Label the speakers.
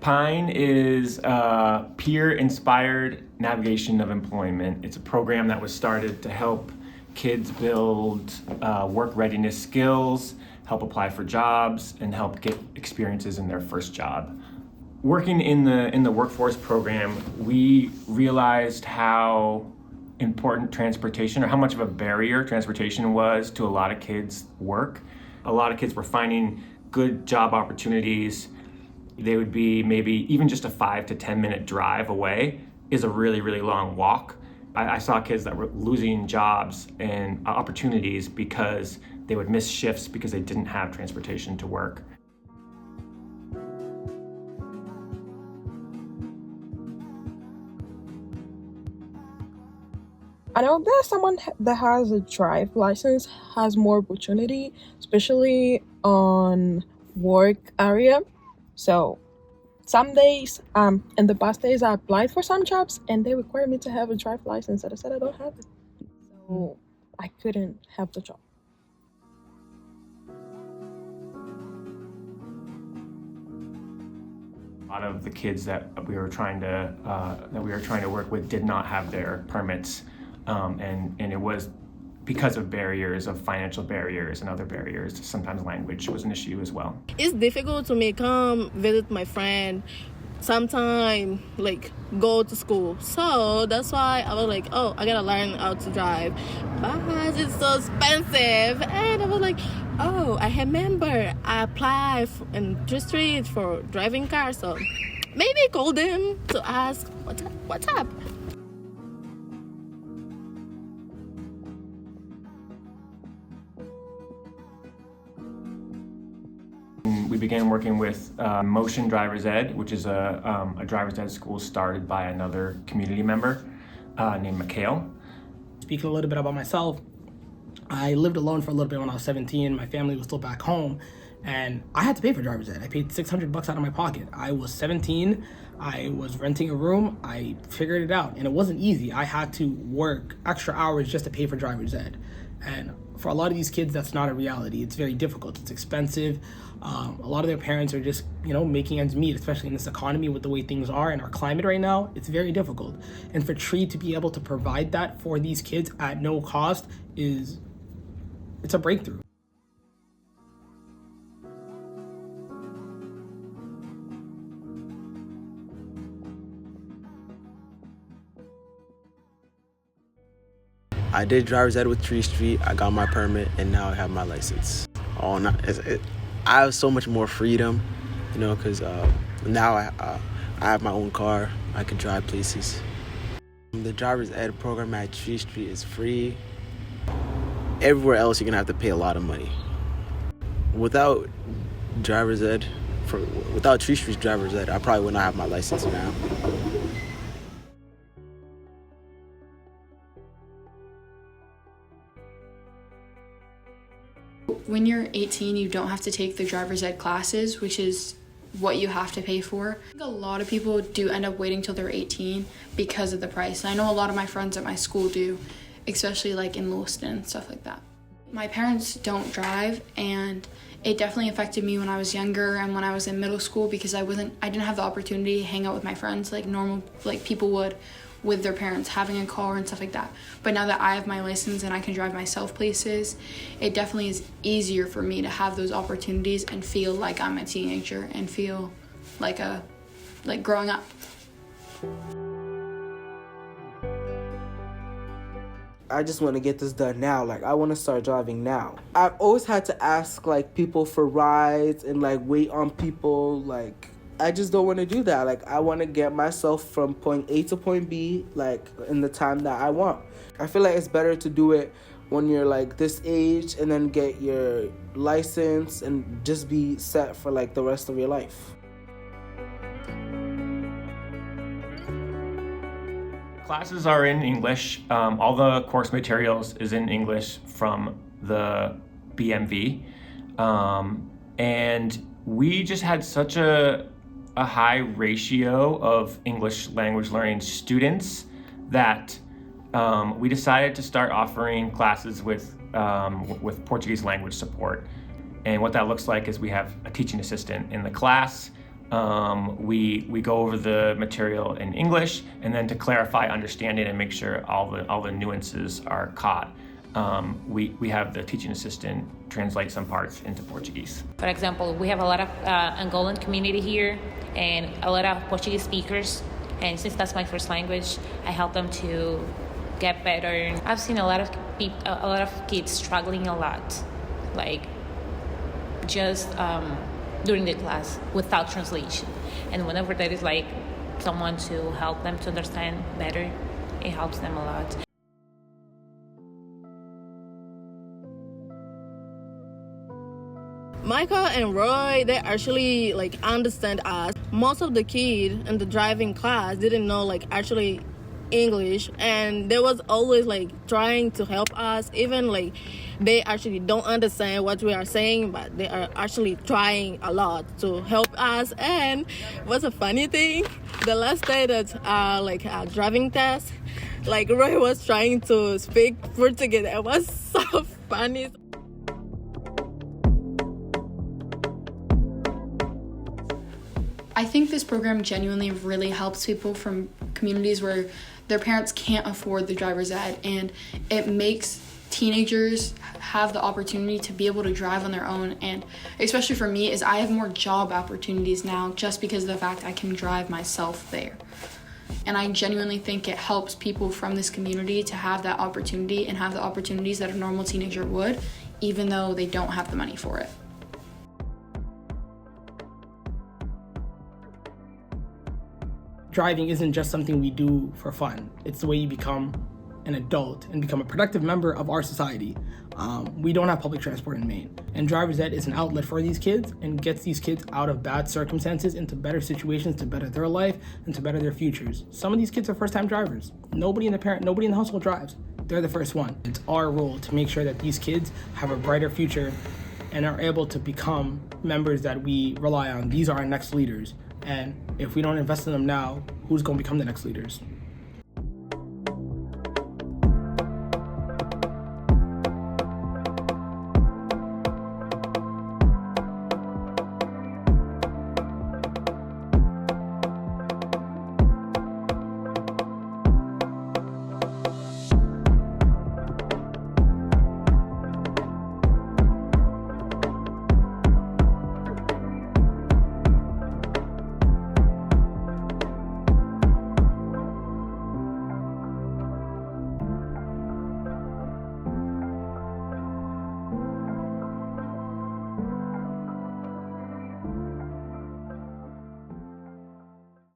Speaker 1: Pine is peer-inspired navigation of employment. It's a program that was started to help kids build work readiness skills, help apply for jobs, and help get experiences in their first job. Working in the workforce program, we realized how important transportation, or how much of a barrier transportation was to a lot of kids' work. A lot of kids were finding good job opportunities. They would be maybe even just a 5 to 10 minute drive away is a really, really long walk. I saw kids that were losing jobs and opportunities because they would miss shifts because they didn't have transportation to work.
Speaker 2: I know that someone that has a drive license has more opportunity, especially on work area. So some days, in the past days, I applied for some jobs and they require me to have a drive license, and I said I don't have it, so I couldn't have the job.
Speaker 1: A lot of the kids that we were trying to work with did not have their permits, and it was because of barriers, of financial barriers and other barriers. Sometimes language was an issue as well.
Speaker 3: It's difficult to me come visit my friend, sometime like go to school. So that's why I was like, oh, I gotta learn how to drive. But it's so expensive. And I was like, oh, I remember I applied in the street for driving car. So maybe call them to ask what's up.
Speaker 1: We began working with Motion Driver's Ed, which is a driver's ed school started by another community member named Mikhail.
Speaker 4: Speaking a little bit about myself, I lived alone for a little bit when I was 17. My family was still back home, and I had to pay for driver's ed. I paid $600 out of my pocket. I was 17. I was renting a room. I figured it out, and it wasn't easy. I had to work extra hours just to pay for driver's ed. And for a lot of these kids, that's not a reality. It's very difficult. It's expensive. A lot of their parents are just, making ends meet, especially in this economy with the way things are in our climate right now. It's very difficult. And for Tree to be able to provide that for these kids at no cost it's a breakthrough.
Speaker 5: I did driver's ed with Tree Street. I got my permit, and now I have my license. I have so much more freedom, because now I have my own car. I can drive places. The driver's ed program at Tree Street is free. Everywhere else, you're gonna have to pay a lot of money. Without driver's ed, without Tree Street's driver's ed, I probably would not have my license now.
Speaker 6: When you're 18, you don't have to take the driver's ed classes, which is what you have to pay for. I think a lot of people do end up waiting till they're 18 because of the price. I know a lot of my friends at my school do, especially like in Lewiston and stuff like that. My parents don't drive, and it definitely affected me when I was younger and when I was in middle school because I didn't have the opportunity to hang out with my friends like normal, like people would with their parents having a car and stuff like that. But now that I have my license and I can drive myself places, it definitely is easier for me to have those opportunities and feel like I'm a teenager and feel like growing up.
Speaker 7: I just want to get this done now. I want to start driving now. I've always had to ask people for rides and wait on people. I just don't want to do that. I want to get myself from point A to point B, in the time that I want. I feel like it's better to do it when you're this age and then get your license and just be set for the rest of your life.
Speaker 1: Classes are in English. All the course materials is in English from the BMV. And we just had such a high ratio of English language learning students that we decided to start offering classes with Portuguese language support. And what that looks like is we have a teaching assistant in the class. We go over the material in English, and then to clarify understanding and make sure all the nuances are caught, we have the teaching assistant translate some parts into Portuguese.
Speaker 8: For example, we have a lot of Angolan community here and a lot of Portuguese speakers. And since that's my first language, I help them to get better. I've seen a lot of kids struggling a lot, like just during the class without translation. And whenever there is like someone to help them to understand better, it helps them a lot.
Speaker 3: Michael and Roy, they actually like understand us. Most of the kids in the driving class didn't know like actually English, and they was always like trying to help us, even like they actually don't understand what we are saying, but they are actually trying a lot to help us. And what's a funny thing, the last day that like our driving test, like Roy was trying to speak Portuguese. It was so funny.
Speaker 6: I think this program genuinely really helps people from communities where their parents can't afford the driver's ed, and it makes teenagers have the opportunity to be able to drive on their own. And especially for me, is I have more job opportunities now just because of the fact I can drive myself there. And I genuinely think it helps people from this community to have that opportunity and have the opportunities that a normal teenager would, even though they don't have the money for it.
Speaker 4: Driving isn't just something we do for fun. It's the way you become an adult and become a productive member of our society. We don't have public transport in Maine, and driver's ed is an outlet for these kids and gets these kids out of bad circumstances into better situations to better their life and to better their futures. Some of these kids are first-time drivers. Nobody in the household drives. They're the first one. It's our role to make sure that these kids have a brighter future and are able to become members that we rely on. These are our next leaders. And if we don't invest in them now, who's going to become the next leaders?